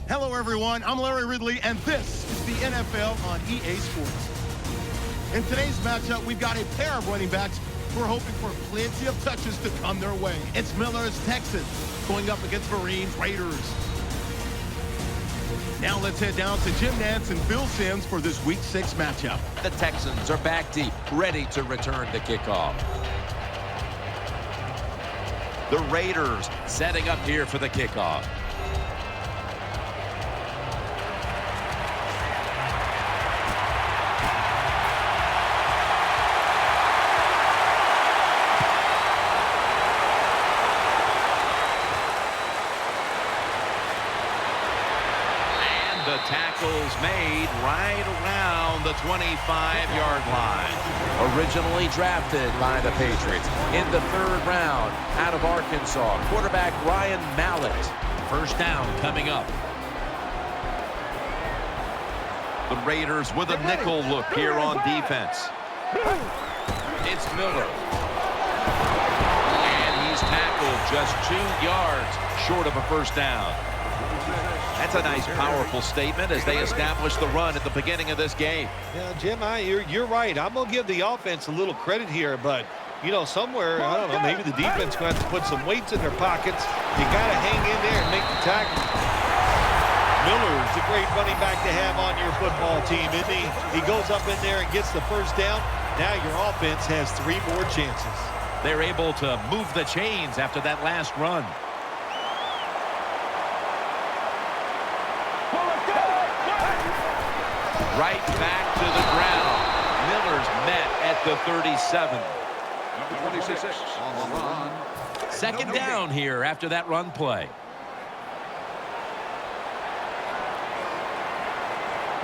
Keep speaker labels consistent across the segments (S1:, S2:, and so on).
S1: Hello, everyone. I'm Larry Ridley, and this is the NFL on EA Sports. In today's matchup, we've got a pair of running backs who are hoping for plenty of touches to come their way. It's Miller's Texans going up against Marine's Raiders. Now let's head down to Jim Nantz and Phil Simms for this Week 6 matchup.
S2: The Texans are back deep, ready to return the kickoff. The Raiders setting up here for the kickoff. The tackle's made right around the 25-yard line. Originally drafted by the Patriots in the 3rd round out of Arkansas. Quarterback Ryan Mallett. First down coming up. The Raiders with a nickel look here on defense. It's Miller. And he's tackled just 2 yards short of a first down. That's a nice, powerful statement as they establish the run at the beginning of this game.
S3: Yeah, Jim, you're right. I'm going to give the offense a little credit here, but, you know, somewhere, I don't know, maybe the defense going to have to put some weights in their pockets. You got to hang in there and make the tackle. Miller's a great running back to have on your football team, isn't he? He goes up in there and gets the first down. Now your offense has 3 more chances.
S2: They're able to move the chains after that last run. Right back to the ground. Miller's met at the 37.
S4: Number 26 on the run.
S2: Second down here after that run play.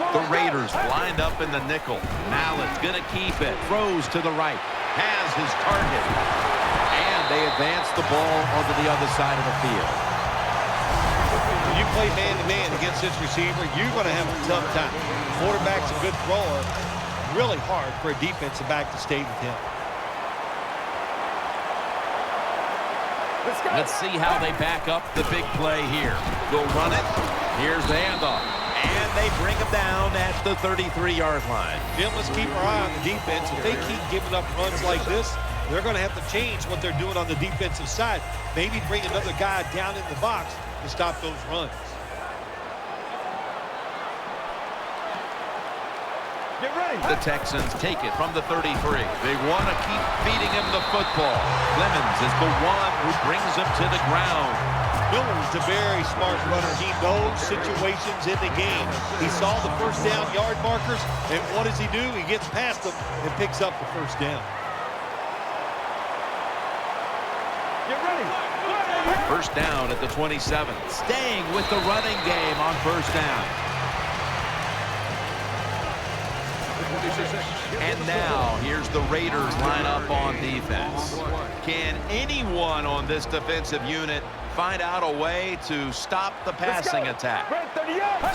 S2: The Raiders lined up in the nickel. Mallett's going to keep it. Throws to the right. Has his target. And they advance the ball onto the other side of the field.
S3: When you play man-to-man against this receiver, you're going to have a tough time. Quarterback's a good thrower. Really hard for a defensive back to stay with him.
S2: Let's see how they back up the big play here. They'll run it. Here's the handoff. And they bring him down at the 33-yard line.
S3: Jim, let's keep our eye on the defense. If they keep giving up runs like this, they're going to have to change what they're doing on the defensive side. Maybe bring another guy down in the box to stop those runs.
S1: Get ready.
S2: The Texans take it from the 33. They want to keep feeding him the football. Clemens is the one who brings him to the ground.
S3: Miller's a very smart runner. He knows situations in the game. He saw the first down yard markers, and what does he do? He gets past them and picks up the first down.
S1: Get ready.
S2: First down at the 27. Staying with the running game on first down. And now, here's the Raiders line up on defense. Can anyone on this defensive unit find out a way to stop the passing attack?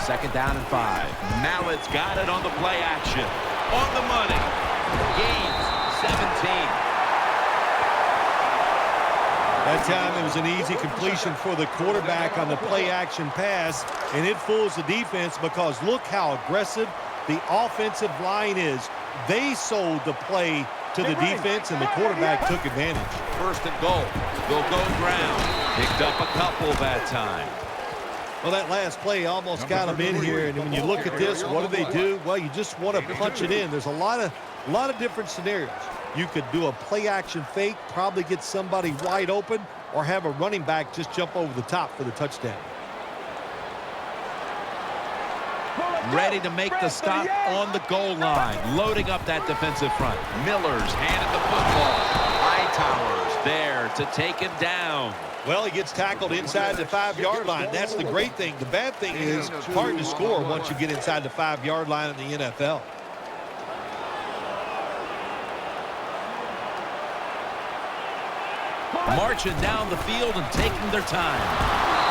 S2: Second down and 5. Mallett's got it on the play action. On the money. Gains 17.
S3: That time it was an easy completion for the quarterback on the play action pass, and it fools the defense because look how aggressive the offensive line is. They sold the play to the defense, and the quarterback took advantage.
S2: First and goal. They'll go ground. Picked up a couple that time.
S3: Well, that last play almost got them in here, and when you look at this, what do? Well, you just want to punch it in. There's a lot of different scenarios. You could do a play-action fake, probably get somebody wide open, or have a running back just jump over the top for the touchdown.
S2: Ready to make the stop on the goal line. Loading up that defensive front. Miller's handed the football. Hightower's there to take him down.
S3: Well, he gets tackled inside the 5-yard line. That's the great thing. The bad thing is it's hard to score once you get inside the 5-yard line in the NFL.
S2: Marching down the field and taking their time.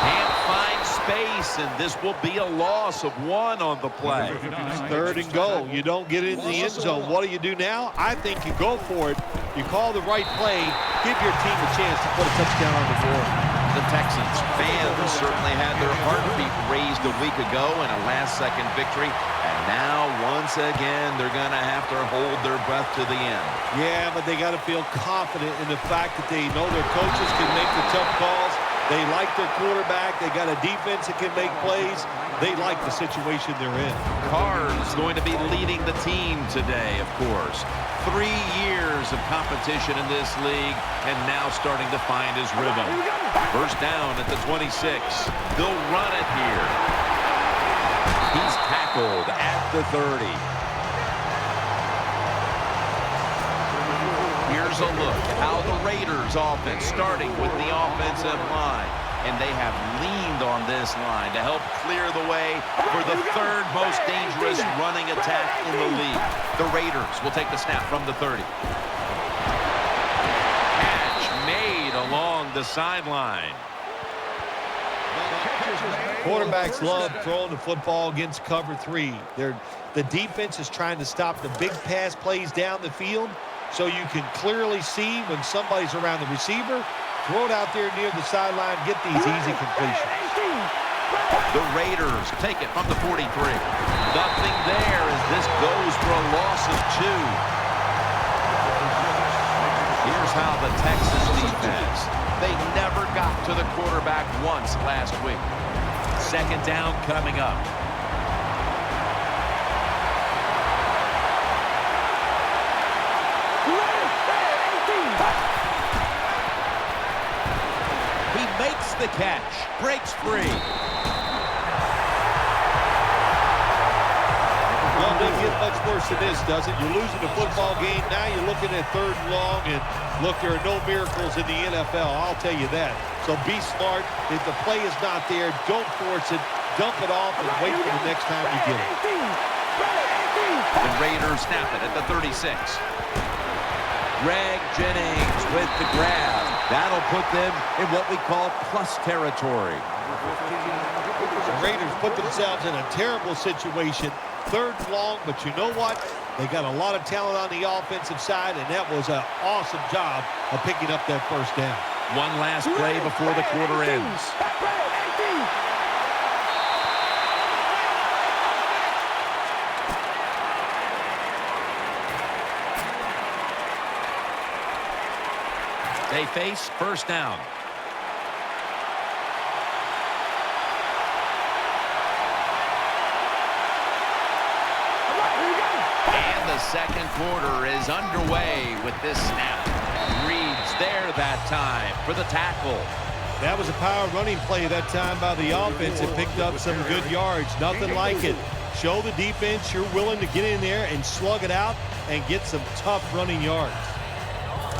S2: Can't find space, and this will be a loss of 1 on the play.
S3: Third and goal. You don't get it in the end zone. What do you do now? I think you go for it. You call the right play. Give your team a chance to put a touchdown on the board.
S2: the Texans. Fans certainly had their heartbeat raised a week ago in a last-second victory. And now, once again, they're going to have to hold their breath to the end.
S3: Yeah, but they got to feel confident in the fact that they know their coaches can make the tough calls. They like their quarterback. They got a defense that can make plays. They like the situation they're in.
S2: Carr's going to be leading the team today, of course. 3 years of competition in this league, and now starting to find his rhythm. First down at the 26. They'll run it here. He's tackled at the 30. Here's a look at how the Raiders offense, starting with the offensive line. And they have leaned on this line to help clear the way for the third most dangerous running attack in the league. The Raiders will take the snap from the 30. Catch made along the sideline.
S3: Quarterbacks love throwing the football against cover 3. The defense is trying to stop the big pass plays down the field, so you can clearly see when somebody's around the receiver. Throw it out there near the sideline, get these easy completions.
S2: The Raiders take it from the 43. Nothing there as this goes for a loss of 2. Here's how the Texans defense. They never got to the quarterback once last week. Second down coming up. Makes the catch, breaks free.
S3: Well, it doesn't get much worse than this, does it? You're losing the football game. Now you're looking at 3rd and long, and look, there are no miracles in the NFL. I'll tell you that. So be smart. If the play is not there, don't force it. Dump it off and wait for the next time you get it.
S2: The Raiders snap it at the 36. Greg Jennings with the grab. That'll put them in what we call plus territory.
S3: The Raiders put themselves in a terrible situation. 3rd and long, but you know what? They got a lot of talent on the offensive side, and that was an awesome job of picking up that first down.
S2: One last play before the quarter ends. They face first down. And the second quarter is underway with this snap. Reed's there that time for the tackle.
S3: That was a power running play that time by the offense. It picked up some good yards. Nothing like it. Show the defense you're willing to get in there and slug it out and get some tough running yards.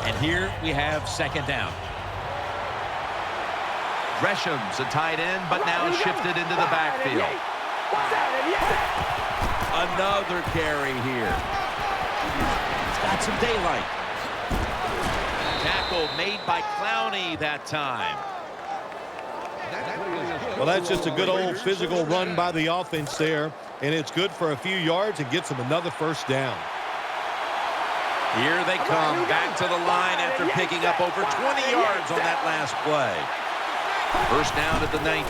S2: And here we have second down. Gresham's a tight end, but now shifted into the backfield. Another carry here. It's got some daylight. Tackle made by Clowney that time.
S3: Well, that's just a good old physical run by the offense there, and it's good for a few yards and gets them another first down.
S2: Here they come back to the line after picking up over 20 yards on that last play. First down at the 19.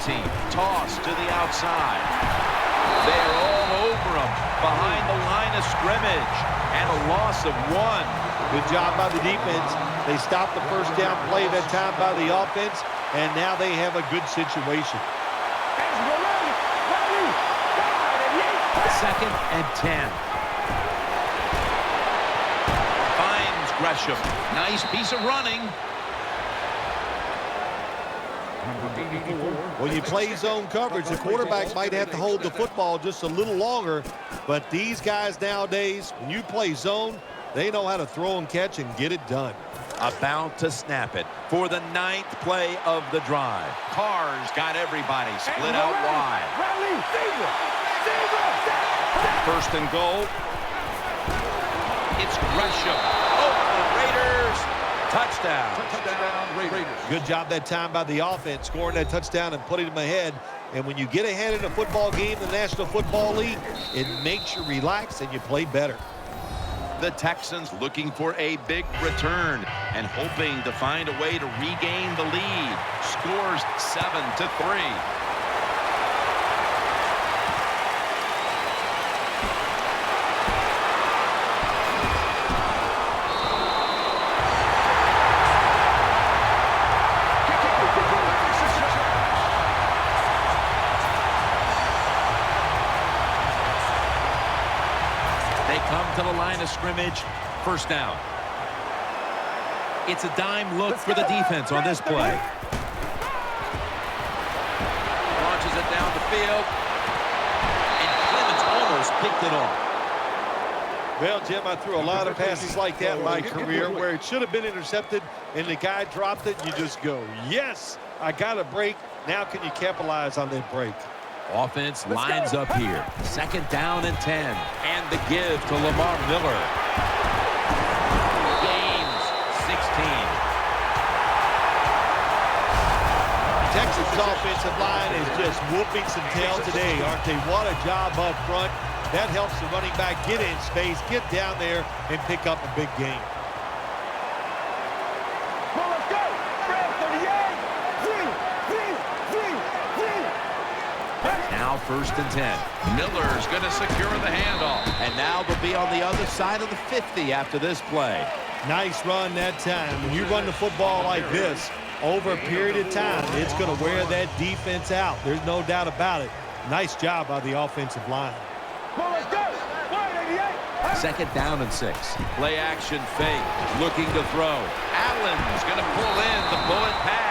S2: Toss to the outside. They're all over him behind the line of scrimmage. And a loss of 1.
S3: Good job by the defense. They stopped the first down play that time by the offense, and now they have a good situation.
S2: Second and 10. Gresham. Nice piece of running.
S3: When you play zone coverage, the quarterback might have to hold the football just a little longer, but these guys nowadays, when you play zone, they know how to throw and catch and get it done.
S2: About to snap it for the 9th play of the drive. Carr's got everybody split out wide. First and goal. It's Gresham. Raiders, touchdown.
S4: Raiders.
S3: Good job that time by the offense, scoring that touchdown and putting them ahead. And when you get ahead in a football game, the National Football League, it makes you relax and you play better.
S2: The Texans looking for a big return and hoping to find a way to regain the lead. Scores 7-3. To the line of scrimmage, first down. It's a dime look for the defense on this play. Launches it down the field, and Clemens almost picked it off.
S3: Well, Jim, I threw a lot of passes like that in my career where it should have been intercepted, and the guy dropped it, and you just go, yes, I got a break. Now can you capitalize on that break?
S2: Offense lines up here. Second down and 10. And the give to Lamar Miller. Gains 16.
S3: Texas offensive line is just whooping some tail today, aren't they? What a job up front. That helps the running back get in space, get down there, and pick up a big gain.
S2: Now first and 10. Miller's going to secure the handoff. And now they'll be on the other side of the 50 after this play.
S3: Nice run that time. When you run the football like this, over a period of time, it's going to wear that defense out. There's no doubt about it. Nice job by the offensive line.
S2: Second down and 6. Play action fake. Looking to throw. Allen's going to pull in the bullet pass.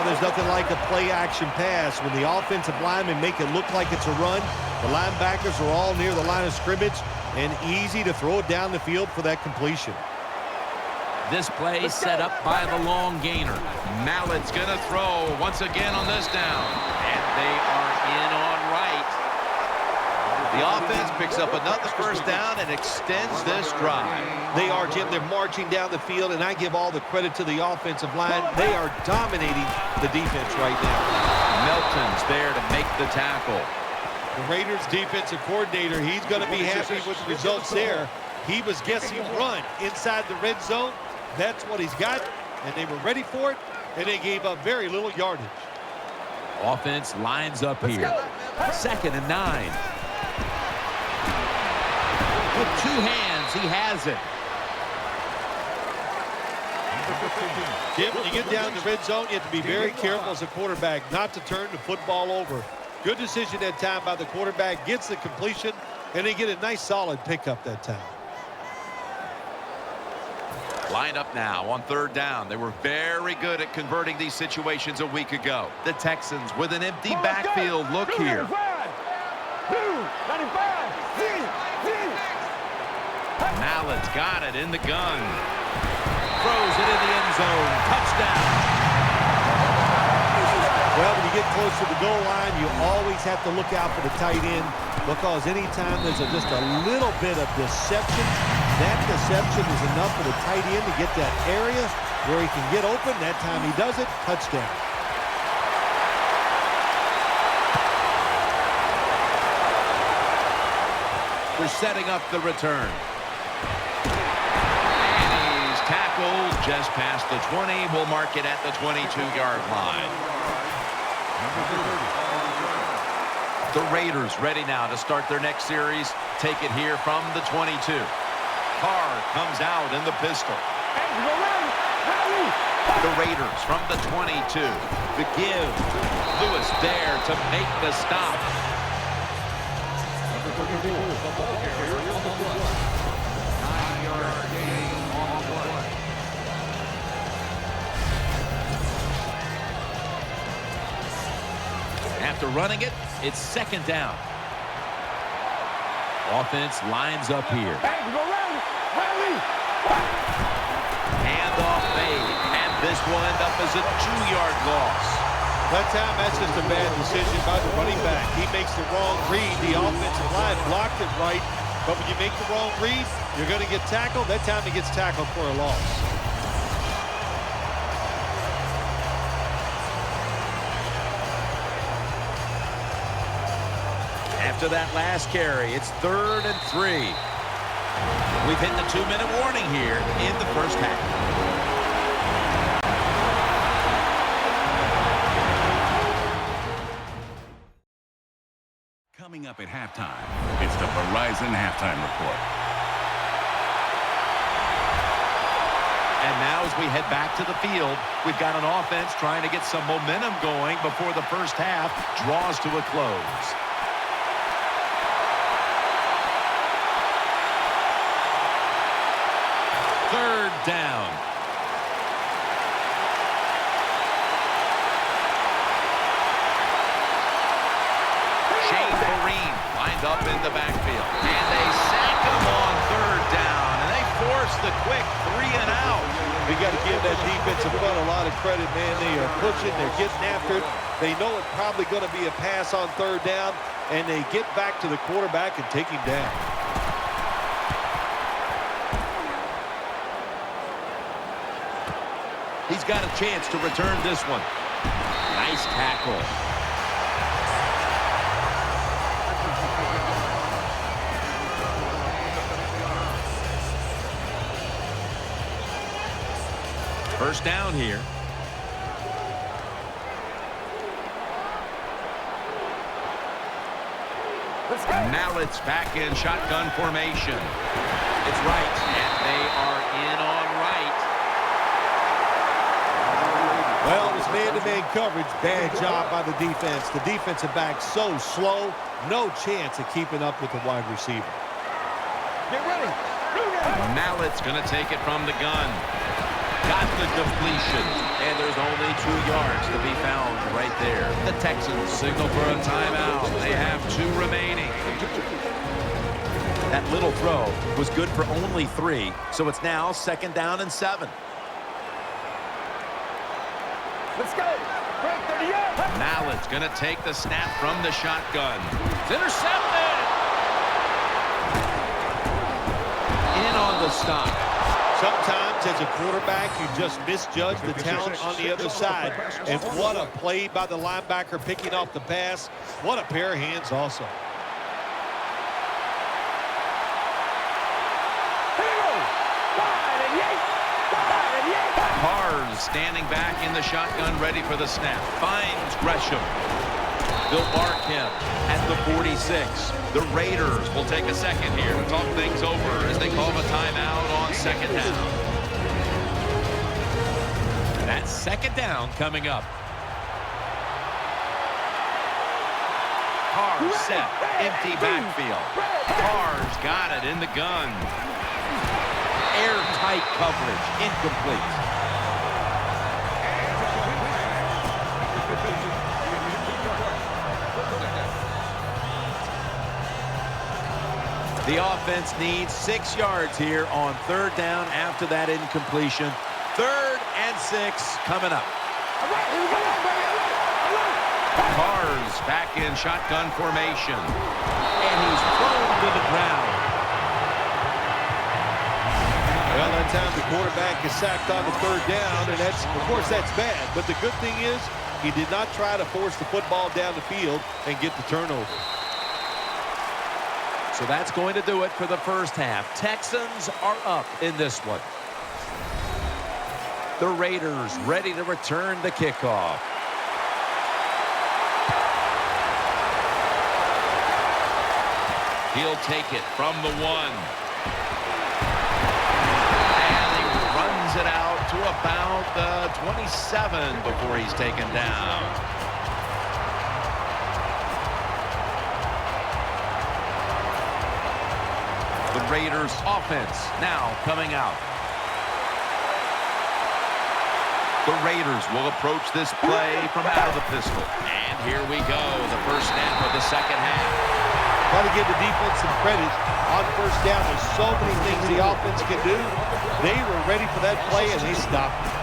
S3: There's nothing like a play-action pass. When the offensive linemen make it look like it's a run, the linebackers are all near the line of scrimmage and easy to throw it down the field for that completion.
S2: This play set up by the long gainer. Mallett's going to throw once again on this down. And they are in on right. The offense picks up another first down and extends this drive.
S3: They are, Jim. They're marching down the field, and I give all the credit to the offensive line. They are dominating the defense right now.
S2: Melton's there to make the tackle.
S3: The Raiders defensive coordinator, he's going to be happy with the results there. He was guessing run inside the red zone. That's what he's got, and they were ready for it, and they gave up very little yardage.
S2: Offense lines up here. Second and 9. With two hands, he has it.
S3: Jim, when you get down in the red zone, you have to be very careful as a quarterback not to turn the football over. Good decision that time by the quarterback. Gets the completion, and they get a nice solid pickup that time.
S2: Line up now on third down. They were very good at converting these situations a week ago. The Texans with an empty backfield look here. Mallett's got it in the gun. Throws it in the end zone. Touchdown.
S3: Well, when you get close to the goal line, you always have to look out for the tight end, because anytime there's just a little bit of deception, that deception is enough for the tight end to get that area where he can get open. That time he does it. Touchdown.
S2: They're setting up the return. And he's tackled just past the 20. We'll mark it at the 22-yard line. The Raiders ready now to start their next series. Take it here from the 22. Carr comes out in the pistol. The Raiders from the 22. The give. Lewis there to make the stop. After running it, it's second down. Offense lines up here. Handoff made, and this will end up as a 2-yard loss.
S3: That time, that's just a bad decision by the running back. He makes the wrong read. The offensive line blocked it right, but when you make the wrong read, you're going to get tackled. That time he gets tackled for a loss.
S2: after that last carry. It's 3rd and 3. We've hit the 2-minute warning here in the first half.
S5: Coming up at halftime, it's the Verizon Halftime Report.
S2: And now as we head back to the field, we've got an offense trying to get some momentum going before the first half draws to a close. Third down. Lined up in the backfield. And they sack him on 3rd down. And they force the quick 3 and out.
S3: We got to give that defensive front a lot of credit, man. They are pushing. They're getting after it. They know it's probably going to be a pass on 3rd down. And they get back to the quarterback and take him down.
S2: He's got a chance to return this one. Nice tackle. First down here. Mallett's back in shotgun formation. It's right, and they are in on right.
S3: Well, it was man-to-man coverage. Bad job by the defense. The defensive back so slow, no chance of keeping up with the wide receiver.
S4: Get ready.
S2: Mallett's going to take it from the gun. Got the completion, and there's only 2 yards to be found right there. The Texans signal for a timeout. They have 2 remaining. That little throw was good for only 3, so it's now 2nd down and 7.
S4: Let's go. Break 38.
S2: Mallett's going to take the snap from the shotgun. It's intercepted. In on the stop.
S3: Sometimes as a quarterback, you just misjudge the talent on the other side. And what a play by the linebacker picking off the pass. What a pair of hands also.
S2: Cars standing back in the shotgun, ready for the snap. Finds Gresham. They'll mark him at the 46. The Raiders will take a second here to talk things over as they call a timeout on 2nd down. That's 2nd down coming up. Carr set, empty backfield. Carr's got it in the gun. Airtight coverage, incomplete. The offense needs 6 yards here on 3rd down after that incompletion. 3rd and 6 coming up. Carr's back in shotgun formation. And he's thrown to the ground.
S3: Well, that time the quarterback is sacked on the 3rd down, and that's, of course, that's bad. But the good thing is he did not try to force the football down the field and get the turnover.
S2: So that's going to do it for the first half. Texans are up in this one. The Raiders ready to return the kickoff. He'll take it from the 1. And he runs it out to about the 27 before he's taken down. The Raiders offense now coming out. The Raiders will approach this play from out of the pistol. And here we go, the first snap of the 2nd half.
S3: Got to give the defense some credit on 1st down. There's so many things the offense can do. They were ready for that play, and they stopped it.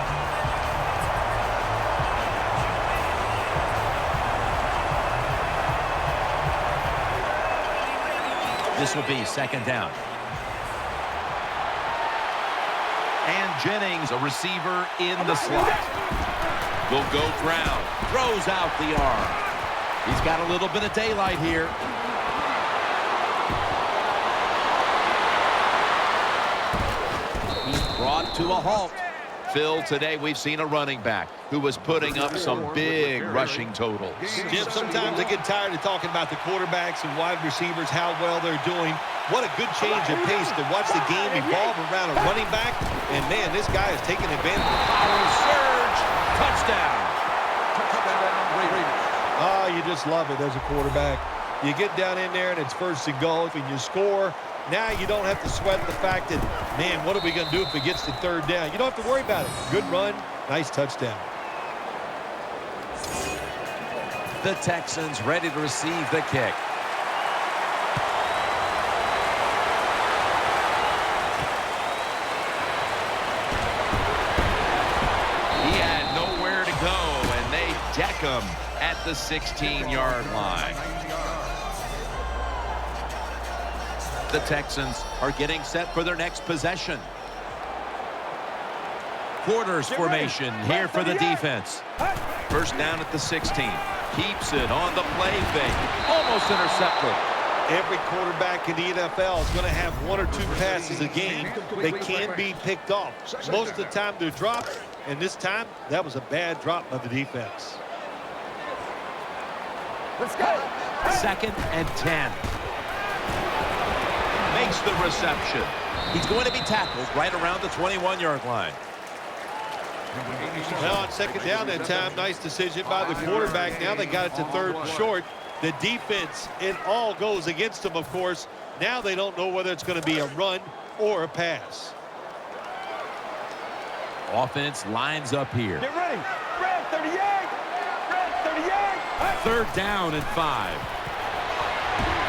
S2: This will be 2nd down. And Jennings, a receiver in the slot. Will go ground. Throws out the arm. He's got a little bit of daylight here. brought to a halt. Phil, today we've seen a running back who was putting up some big rushing totals.
S3: Jim, sometimes I get tired of talking about the quarterbacks and wide receivers, how well they're doing. What a good change of pace to watch the game evolve around a running back. And, man, this guy is taking advantage.
S2: Power surge. Touchdown.
S3: Oh, you just love it as a quarterback. You get down in there and it's first and goal and you score. Now you don't have to sweat the fact that, man, what are we going to do if it gets to third down? You don't have to worry about it. Good run, nice touchdown.
S2: The Texans ready to receive the kick. He had nowhere to go, and they deck him at the 16-yard line. The Texans are getting set for their next possession. Quarters formation here for the defense. First down at the 16. Keeps it on the play fake. Almost intercepted.
S3: Every quarterback in the NFL is going to have one or two passes a game that can be picked off. Most of the time they're dropped, and this time that was a bad drop by the defense.
S6: Let's go.
S2: 2nd and 10. Makes the reception. He's going to be tackled right around the 21-yard line.
S3: Well, on second down that time, nice decision by the quarterback. Now they got it to third and short. The defense, it all goes against them, of course. Now they don't know whether it's going to be a run or a pass.
S2: Offense lines up here.
S6: Get ready. Red 38. Red 38.
S2: Third down and 5.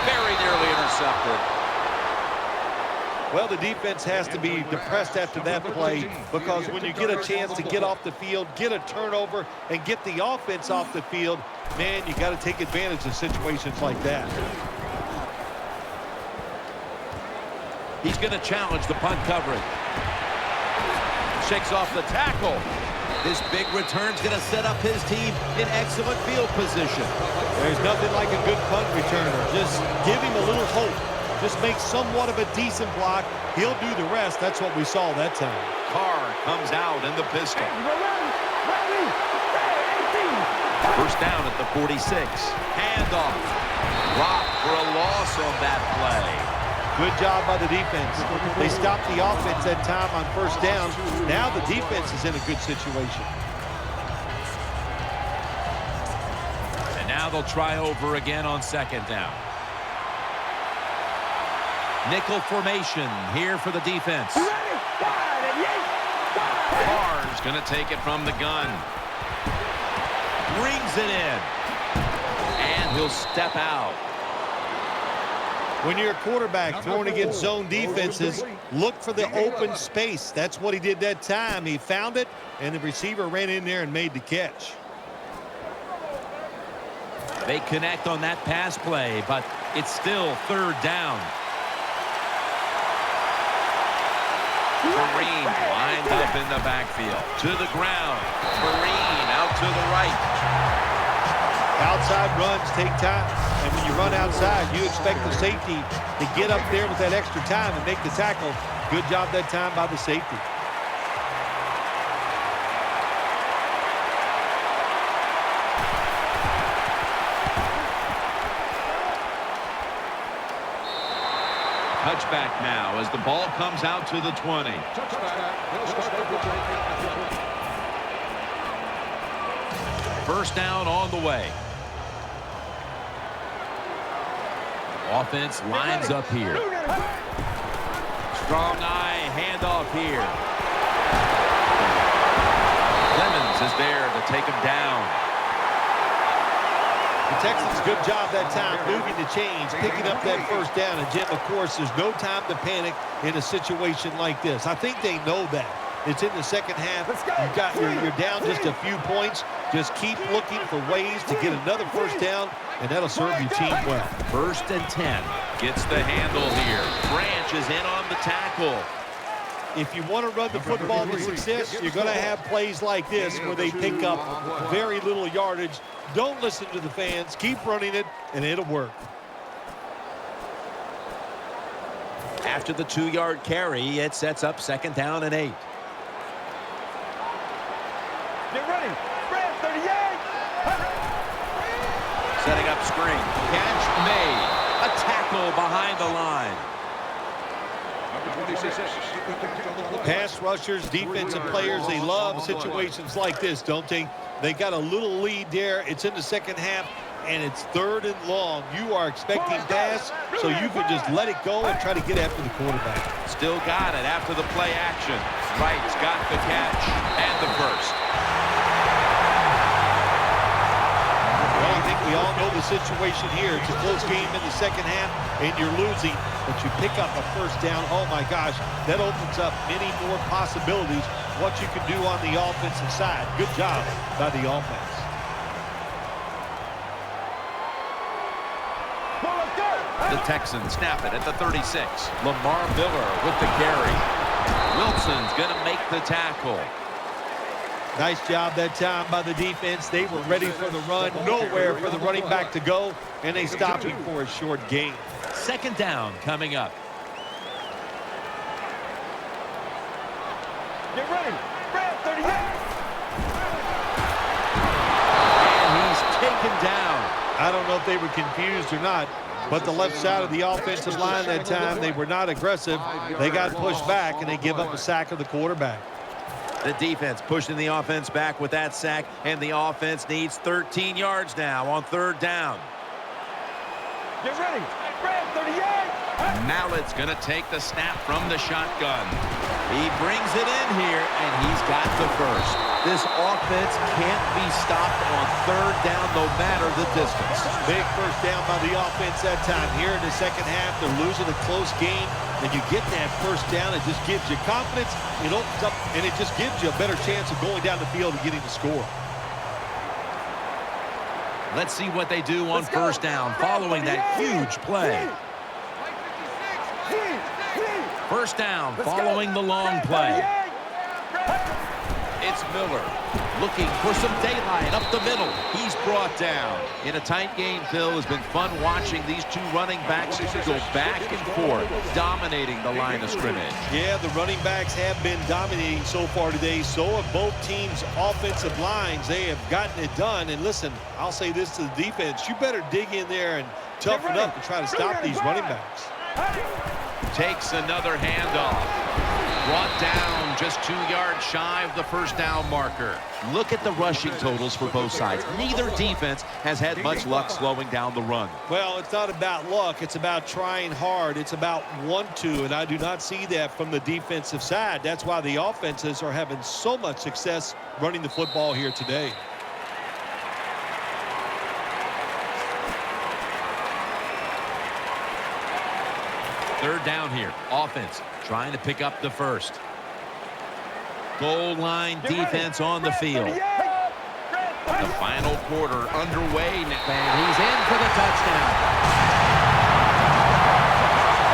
S2: Very nearly intercepted.
S3: Well, the defense has to be depressed after that play because when you get a chance to get off the field, get a turnover, and get the offense off the field, man, you got to take advantage of situations like that.
S2: He's going to challenge the punt coverage. Shakes off the tackle. This big return's going to set up his team in excellent field position.
S3: There's nothing like a good punt returner. Just give him a little hope. Just make somewhat of a decent block. He'll do the rest. That's what we saw that time.
S2: Carr comes out in the pistol. First down at the 46. Handoff. Blocked for a loss on that play.
S3: Good job by the defense. They stopped the offense that time on first down. Now the defense is in a good situation.
S2: And now they'll try over again on second down. Nickel formation here for the defense. Carr's going to take it from the gun. Brings it in. And he'll step out.
S3: When you're a quarterback throwing against zone defenses, look for the open space. That's what he did that time. He found it, and the receiver ran in there and made the catch.
S2: They connect on that pass play, but it's still third down. Marine lined up in the backfield. To the ground. Marine out to the right.
S3: Outside runs take time. And when you run outside, you expect the safety to get up there with that extra time and make the tackle. Good job that time by the safety.
S2: Touchback now as the ball comes out to the 20. First down on the way. Offense lines up here. Strong eye handoff here. Clemens is there to take him down.
S3: The Texans, good job that time moving the chains, picking up that first down. And, Jim, of course, there's no time to panic in a situation like this. I think they know that. It's in the second half. You're down just a few points. Just keep looking for ways to get another first down, and that'll serve your team well.
S2: First and 10. Gets the handle here. Branch is in on the tackle.
S3: If you want to run the football to success, you're going to have plays like this where they pick up very little yardage. Don't listen to the fans. Keep running it, and it'll work.
S2: After the 2-yard carry, it sets up second down and 8.
S6: Get ready. Red 38.
S2: Setting up screen. Catch made. A tackle behind the line.
S4: Number 26.
S3: Pass rushers, defensive players, they love situations like this, don't they? They got a little lead there. It's in the second half, and it's 3rd and long. You are expecting pass, so you can just let it go and try to get after the quarterback.
S2: Still got it after the play action. Wright's got the catch and the first.
S3: Well, I think we all know the situation here. It's a close game in the second half, and you're losing, but you pick up a first down. Oh, my gosh, that opens up many more possibilities, what you can do on the offensive side. Good job by the offense.
S2: The Texans snap it at the 36. Lamar Miller with the carry. Wilson's going to make the tackle.
S3: Nice job that time by the defense. They were ready for the run. Nowhere for the running back to go, and they stopped him for a short gain.
S2: Second down coming up.
S6: Get ready. Red 38.
S2: And he's taken down.
S3: I don't know if they were confused or not, but the left side of the offensive line that time, they were not aggressive. They got pushed back, and they give up a sack of the quarterback.
S2: The defense pushing the offense back with that sack, and the offense needs 13 yards now on 3rd down.
S6: Get ready. Red 38.
S2: Mallett's going to take the snap from the shotgun. He brings it in here, and he's got the first. This offense can't be stopped on 3rd down no matter the distance.
S3: Big first down by the offense that time. Here in the second half, they're losing a close game, and you get that first down. It just gives you confidence. It opens up, and it just gives you a better chance of going down the field and getting the score.
S2: Let's see what they do on first down following that huge play. First down following the long play. It's Miller looking for some daylight up the middle. He's brought down. In a tight game, Phil, has been fun watching these two running backs go back and forth, dominating the line of scrimmage.
S3: Yeah, the running backs have been dominating so far today. So have both teams' offensive lines. They have gotten it done. And listen, I'll say this to the defense. You better dig in there and toughen up and try to stop these running backs.
S2: Takes another handoff. Brought down just 2 yards shy of the first down marker. Look at the rushing totals for both sides. Neither defense has had much luck slowing down the run.
S3: Well, it's not about luck. It's about trying hard. It's about want to, and I do not see that from the defensive side. That's why the offenses are having so much success running the football here today.
S2: Third down here. Offense trying to pick up the first. Goal line defense on the field. The final quarter underway, and he's in for the touchdown.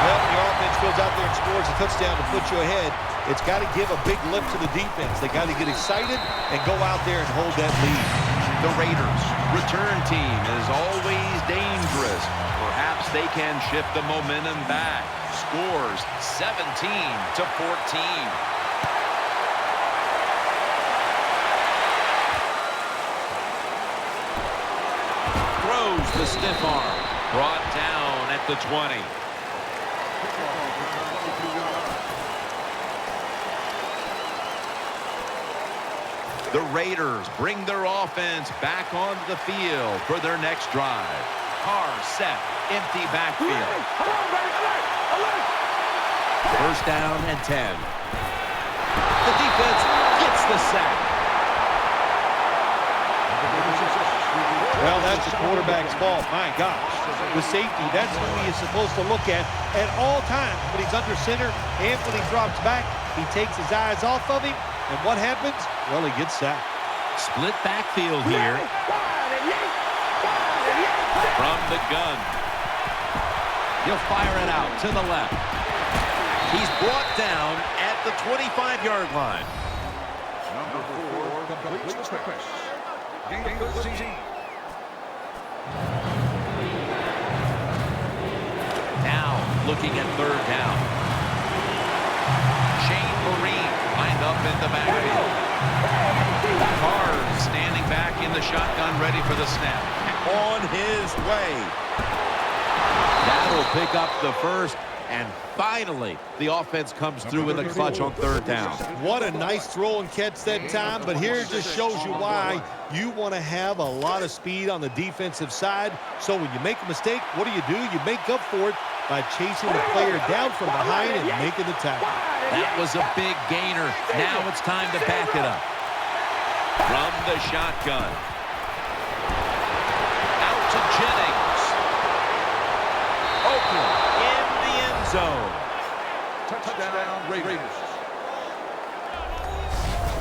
S3: Well, when your offense goes out there and scores a touchdown to put you ahead, it's got to give a big lift to the defense. They got to get excited and go out there and hold that lead.
S2: The Raiders' return team is always dangerous. Perhaps they can shift the momentum back. Scores 17-14. The stiff arm brought down at the 20. The Raiders bring their offense back onto the field for their next drive. Carr set, empty backfield. First down and 10. The defense gets the sack.
S3: Well, that's the quarterback's fault. My gosh. The safety, that's who he is supposed to look at all times. When he's under center and when he drops back, he takes his eyes off of him. And what happens? Well, he gets sacked.
S2: Split backfield here. From the gun. He'll fire it out to the left. He's brought down at the 25-yard line.
S4: Number 4 completes the pass. Gain of 16.
S2: Now looking at third down. Shane Marine lined up in the backfield. Carr the shotgun, ready for the snap.
S7: On his way.
S2: That'll pick up the first. And finally, the offense comes through in the clutch on third down.
S3: What a nice throw and catch that time, but here it just shows you why you want to have a lot of speed on the defensive side. So when you make a mistake, what do? You make up for it by chasing the player down from behind and making the tackle.
S2: That was a big gainer. Now it's time to back it up. From the shotgun. Out to Jennings. Oakland in the end zone.
S4: Touchdown, Raiders.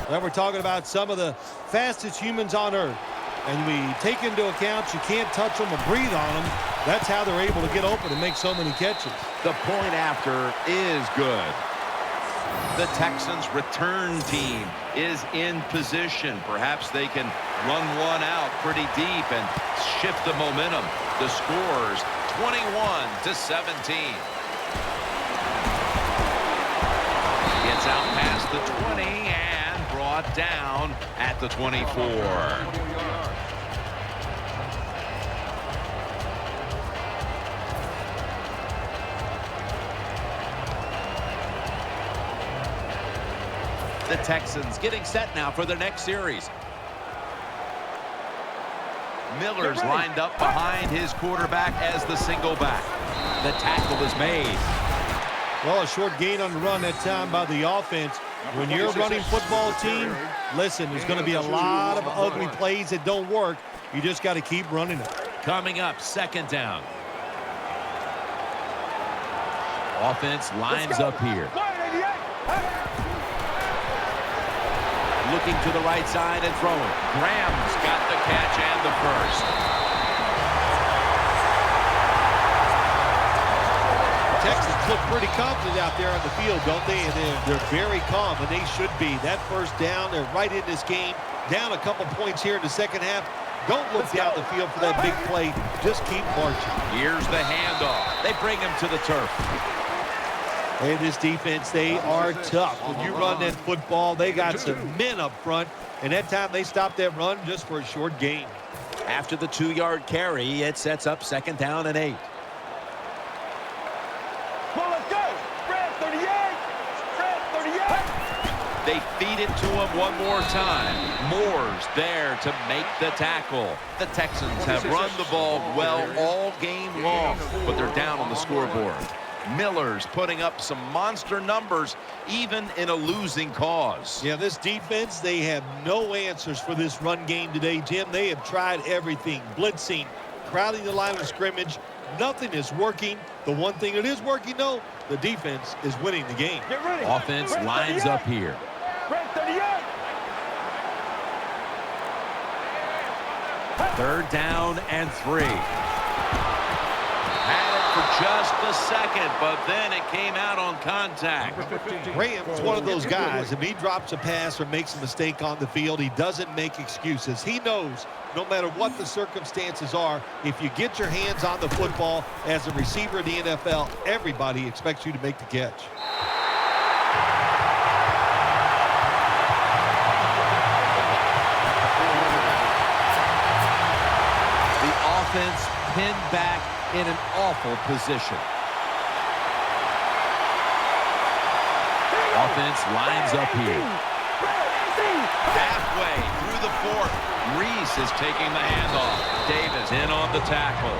S3: Now we're talking about some of the fastest humans on earth. And we take into account you can't touch them or breathe on them. That's how they're able to get open and make so many catches.
S2: The point after is good. The Texans return team is in position. Perhaps they can run one out pretty deep and shift the momentum. The scores 21-17. Gets out past the 20 and brought down at the 24. The Texans getting set now for their next series. Miller's lined up behind his quarterback as the single back. The tackle is made.
S3: Well, a short gain on the run that time by the offense. When you're a running football team, listen, there's going to be a lot of ugly plays that don't work. You just got to keep running it.
S2: Coming up, second down. Offense lines up here. Looking to the right side and throwing. Graham's got the catch and the first.
S3: Texans look pretty confident out there on the field, don't they? And they're very calm, and they should be. That first down, they're right in this game. Down a couple points here in the second half. Don't look down the field for that big play. Just keep marching.
S2: Here's the handoff. They bring him to the turf.
S3: Hey, this defense, they are tough. When you run that football, they got some men up front, and that time they stopped that run just for a short gain.
S2: After the 2-yard carry, it sets up second down and 8.
S6: Well, let's go. Spread 38. Spread 38.
S2: They feed it to him one more time. Moore's there to make the tackle. The Texans have run the ball well all game long, but they're down on the scoreboard. Miller's putting up some monster numbers, even in a losing cause.
S3: Yeah, this defense, they have no answers for this run game today, Jim. They have tried everything. Blitzing, crowding the line of scrimmage. Nothing is working. The one thing that is working, though, the defense is winning the game.
S6: Get ready.
S2: Offense lines up here.
S6: Spread 38.
S2: Third down and 3. For just a second, but then it came out on contact.
S3: Graham's one of those guys. If he drops a pass or makes a mistake on the field, he doesn't make excuses. He knows no matter what the circumstances are, if you get your hands on the football as a receiver in the NFL, everybody expects you to make the catch.
S2: The offense pinned back in an awful position. Offense lines up here. Halfway through the fourth. Reese is taking the handoff. Davis in on the tackle.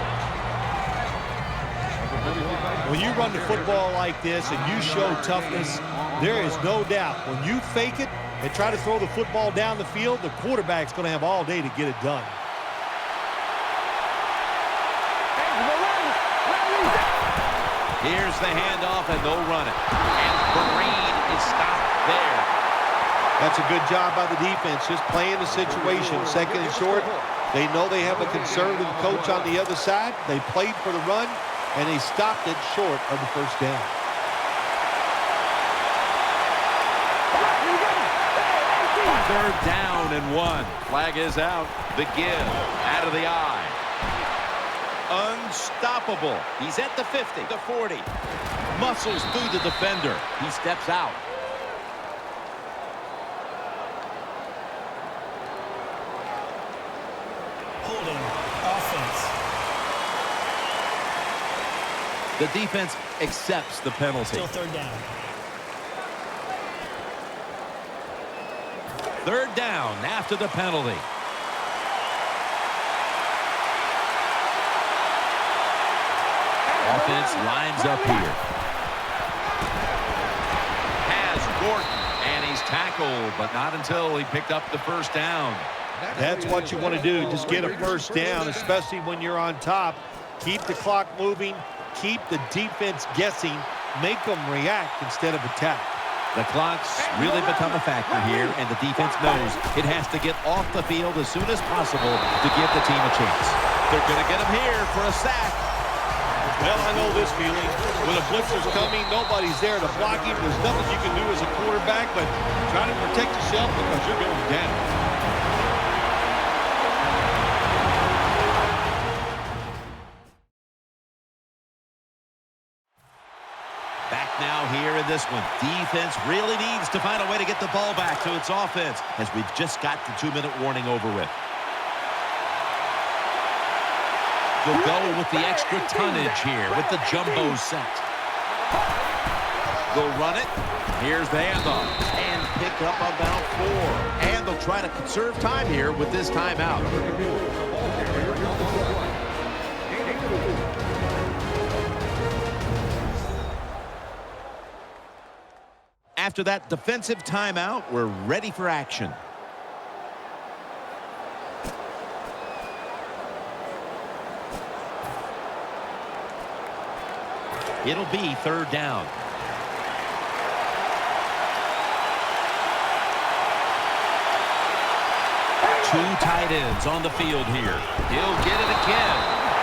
S3: When you run the football like this and you show toughness, there is no doubt when you fake it and try to throw the football down the field, the quarterback's going to have all day to get it done.
S2: Here's the handoff, and they'll run it. And Vereen is stopped there.
S3: That's a good job by the defense, just playing the situation. Second and short. They know they have a conservative coach on the other side. They played for the run, and they stopped it short of the first down.
S2: Third down and 1. Flag is out. The give out of the eye. Unstoppable. He's at the 50, the 40. Muscles through the defender. He steps out.
S8: holding offense.
S2: The defense accepts the penalty.
S8: Still third down.
S2: Third down after the penalty. Offense lines up here. Has Gordon, and he's tackled, but not until he picked up the first down.
S3: That's what you want to do. Just get a first down, especially when you're on top. Keep the clock moving. Keep the defense guessing. Make them react instead of attack.
S2: The clock's really become a factor here, and the defense knows it has to get off the field as soon as possible to give the team a chance. They're going to get him here for a sack.
S3: Well, I know this feeling. When a blitzer's coming, nobody's there to block him. There's nothing you can do as a quarterback, but try to protect yourself because you're going down.
S2: Back now here in this one. Defense really needs to find a way to get the ball back to its offense as we've just got the 2-minute warning over with. They'll go with the extra tonnage here with the jumbo set. They'll run it. Here's the handoff. And pick up about 4. And they'll try to conserve time here with this timeout. After that defensive timeout, we're ready for action. It'll be third down. Two tight ends on the field here. He'll get it again.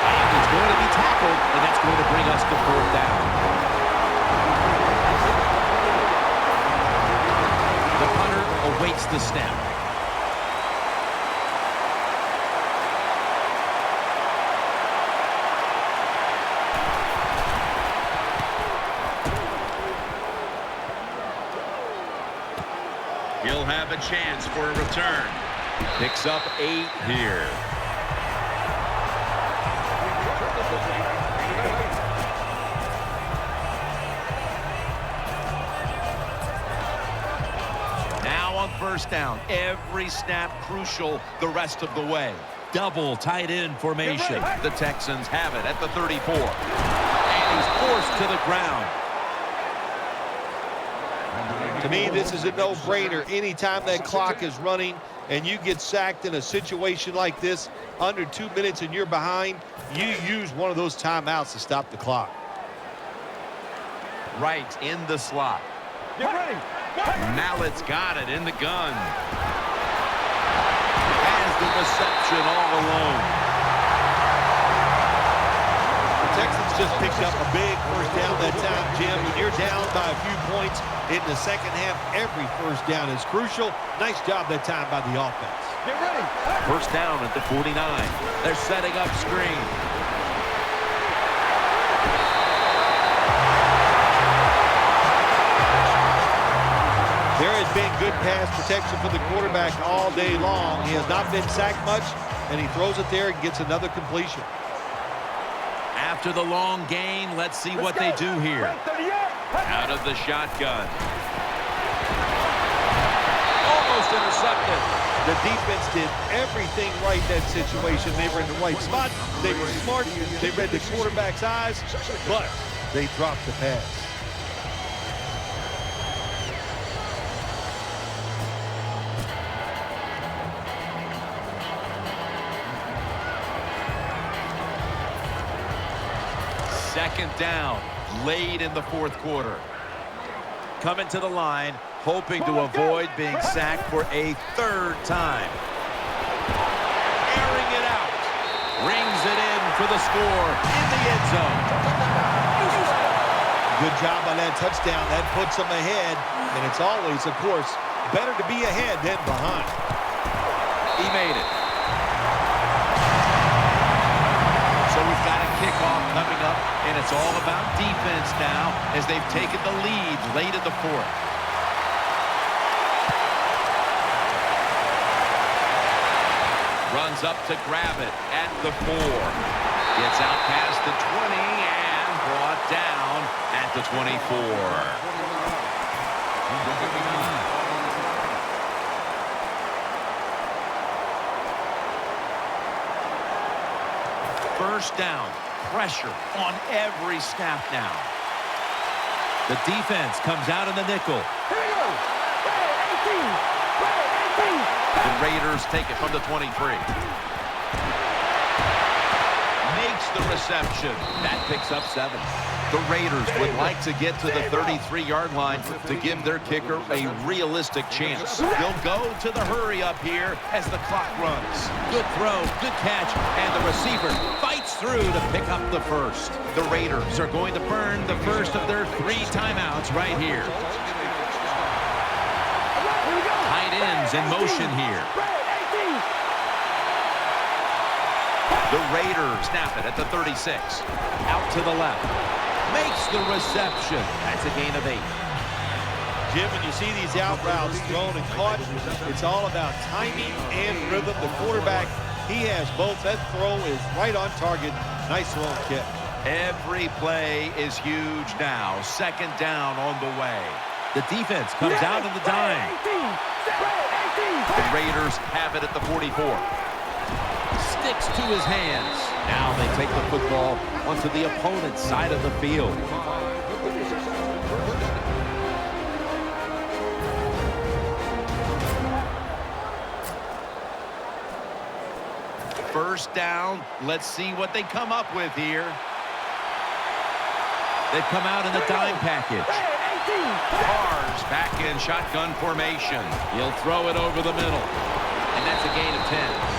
S2: And he's going to be tackled, and that's going to bring us to fourth down. The punter awaits the snap. He'll have a chance for a return. Picks up 8 here. Now on first down. Every snap crucial the rest of the way. Double tight end formation. The Texans have it at the 34. And he's forced to the ground.
S3: To me, this is a no-brainer. Anytime that clock is running and you get sacked in a situation like this, under 2 minutes and you're behind, you use one of those timeouts to stop the clock.
S2: Right in the slot.
S6: Get ready.
S2: Mallett's got it in the gun. Has the reception all alone.
S3: Texans just picked up a big first down that time, Jim. When you're down by a few points in the second half, every first down is crucial. Nice job that time by the offense.
S6: Get ready.
S2: First down at the 49. They're setting up screen.
S3: There has been good pass protection for the quarterback all day long. He has not been sacked much, and he throws it there and gets another completion.
S2: After the long gain, let's see what they do here. Out of the shotgun. Almost intercepted.
S3: The defense did everything right in that situation. They were in the right spot. They were smart. They read the quarterback's eyes, but they dropped the pass.
S2: Second down, late in the fourth quarter. Coming to the line, hoping to avoid being sacked for a third time. Airing it out. Rings it in for the score in the end zone.
S3: Good job on that touchdown. That puts them ahead, and it's always, of course, better to be ahead than behind.
S2: He made it. So we've got a kickoff coming up, and it's all about defense now as they've taken the lead late in the fourth. Run Comes up to grab it at the 4. Gets out past the 20 and brought down at the 24. First down. Pressure on every snap now. The defense comes out in the nickel. The Raiders take it from the 23. Makes the reception. That picks up 7. The Raiders would like to get to the 33-yard line to give their kicker a realistic chance. They'll go to the hurry up here as the clock runs. Good throw, good catch, and the receiver fights through to pick up the first. The Raiders are going to burn the first of their 3 timeouts right here. Tight ends in motion here. The Raiders snap it at the 36. Out to the left. Makes the reception. That's a gain of 8.
S3: Jim, when you see these out routes thrown and caught, it's all about timing and rhythm. The quarterback, he has both. That throw is right on target. Nice throw and kick.
S2: Every play is huge now. Second down on the way. The defense comes out in the dime. The Raiders have it at the 44. Sticks to his hands. Now they take the football onto the opponent's side of the field. First down. Let's see what they come up with here. They come out in the dime package. Carr's back in shotgun formation. He'll throw it over the middle. And that's a gain of 10.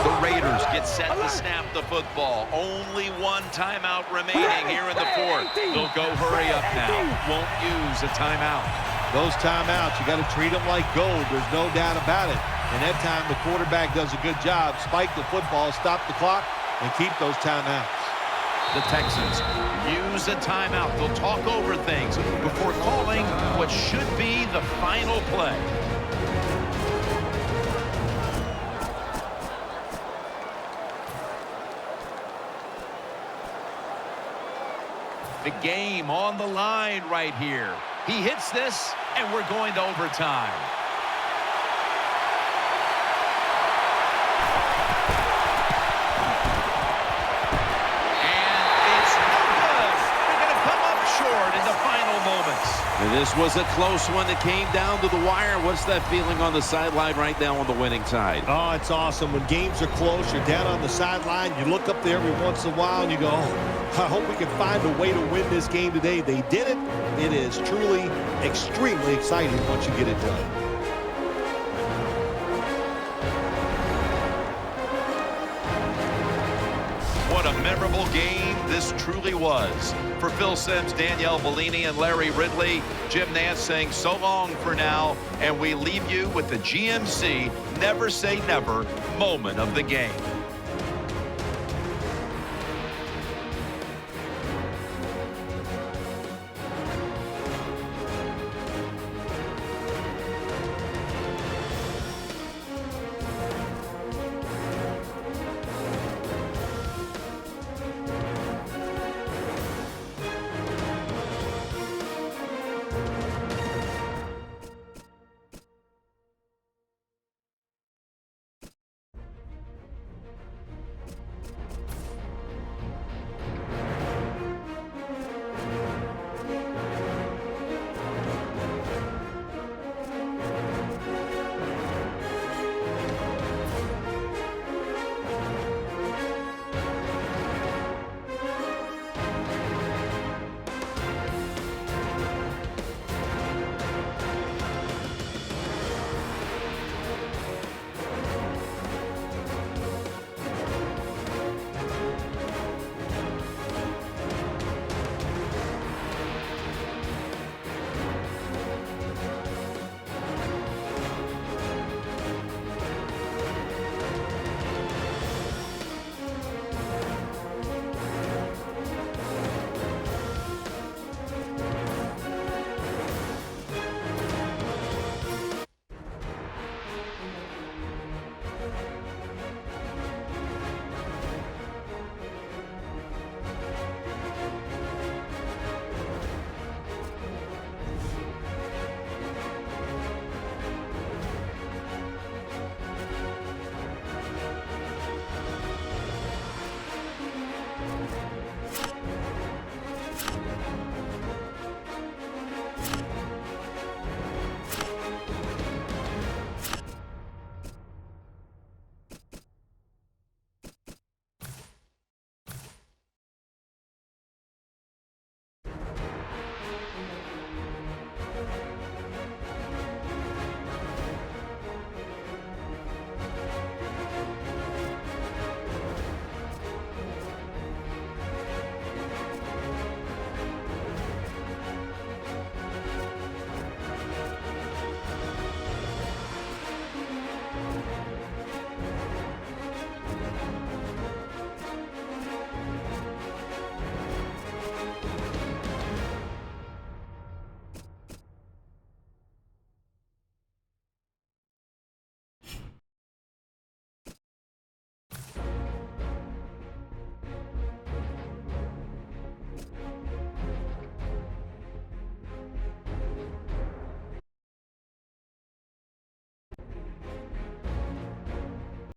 S2: The Raiders get set to snap the football. Only 1 timeout remaining here in the 4th. They'll go hurry up now. Won't use a timeout.
S3: Those timeouts, you got to treat them like gold. There's no doubt about it. And that time, the quarterback does a good job. Spike the football, stop the clock, and keep those timeouts.
S2: The Texans use a timeout. They'll talk over things before calling what should be the final play. The game on the line right here. He hits this, and we're going to overtime. And it's no good. They're going to come up short in the final moments.
S8: And this was a close one that came down to the wire. What's that feeling on the sideline right now on the winning side?
S3: Oh, it's awesome. When games are close, you're down on the sideline, you look up there every once in a while, and you go, oh, I hope we can find a way to win this game today. They did it. It is truly extremely exciting once you get it done.
S2: What a memorable game this truly was. For Phil Simms, Danielle Bellini, and Larry Ridley, Jim Nance saying so long for now, and we leave you with the GMC Never Say Never moment of the game.